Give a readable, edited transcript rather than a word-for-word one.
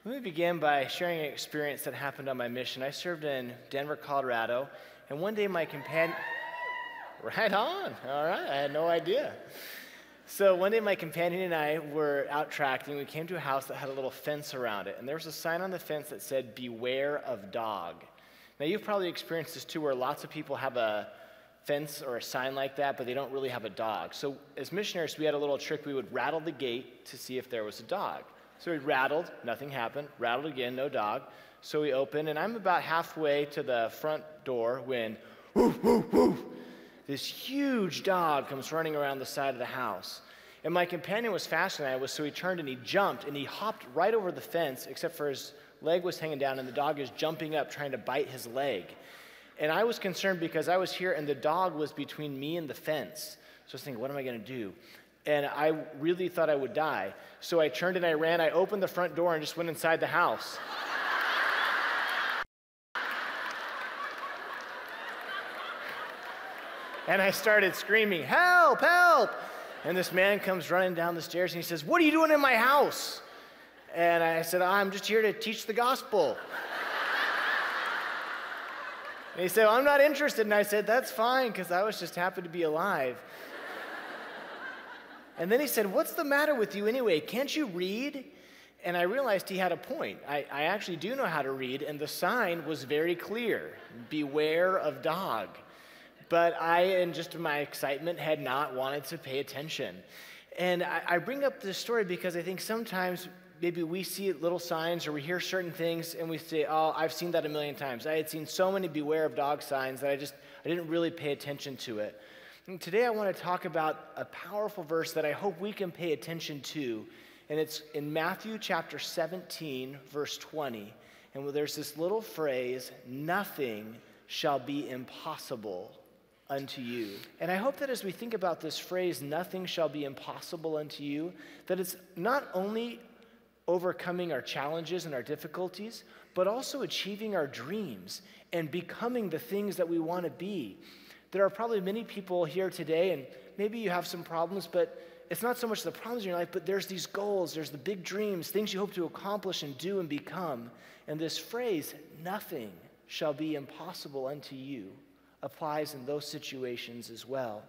Let me begin by sharing an experience that happened on my mission. I served in Denver, Colorado, and one day my companion... Right on, all right, I had no idea. So one day my companion and I were out tracking. We came to a house that had a little fence around it, and there was a sign on the fence that said, "Beware of dog." Now you've probably experienced this too, where lots of people have a fence or a sign like that, but they don't really have a dog. So as missionaries, we had a little trick. We would rattle the gate to see if there was a dog. So we rattled, nothing happened. Rattled again, no dog. So we opened, and I'm about halfway to the front door when, woof, woof, woof, this huge dog comes running around the side of the house. And my companion was faster than I was, so he turned and he jumped, and he hopped right over the fence, except for his leg was hanging down, and the dog is jumping up, trying to bite his leg. And I was concerned because I was here, and the dog was between me and the fence. So I was thinking, what am I going to do? And I really thought I would die. So I turned and I ran. I opened the front door and just went inside the house. And I started screaming, "Help, help!" And this man comes running down the stairs and he says, "What are you doing in my house?" And I said, "I'm just here to teach the gospel." And he said, "Well, I'm not interested." And I said, "That's fine, because I was just happy to be alive." And then he said, "What's the matter with you anyway? Can't you read?" And I realized he had a point. I actually do know how to read, and the sign was very clear: "Beware of dog." But I, in just my excitement, had not wanted to pay attention. And I bring up this story because I think sometimes maybe we see little signs or we hear certain things and we say, "Oh, I've seen that a million times." I had seen so many beware of dog signs that I didn't really pay attention to it. And today I want to talk about a powerful verse that I hope we can pay attention to. And it's in Matthew chapter 17, verse 20. And there's this little phrase, "Nothing shall be impossible unto you." And I hope that as we think about this phrase, "Nothing shall be impossible unto you," that it's not only overcoming our challenges and our difficulties, but also achieving our dreams and becoming the things that we want to be. There are probably many people here today, and maybe you have some problems, but it's not so much the problems in your life, but there's these goals, there's the big dreams, things you hope to accomplish and do and become. And this phrase, "Nothing shall be impossible unto you," applies in those situations as well.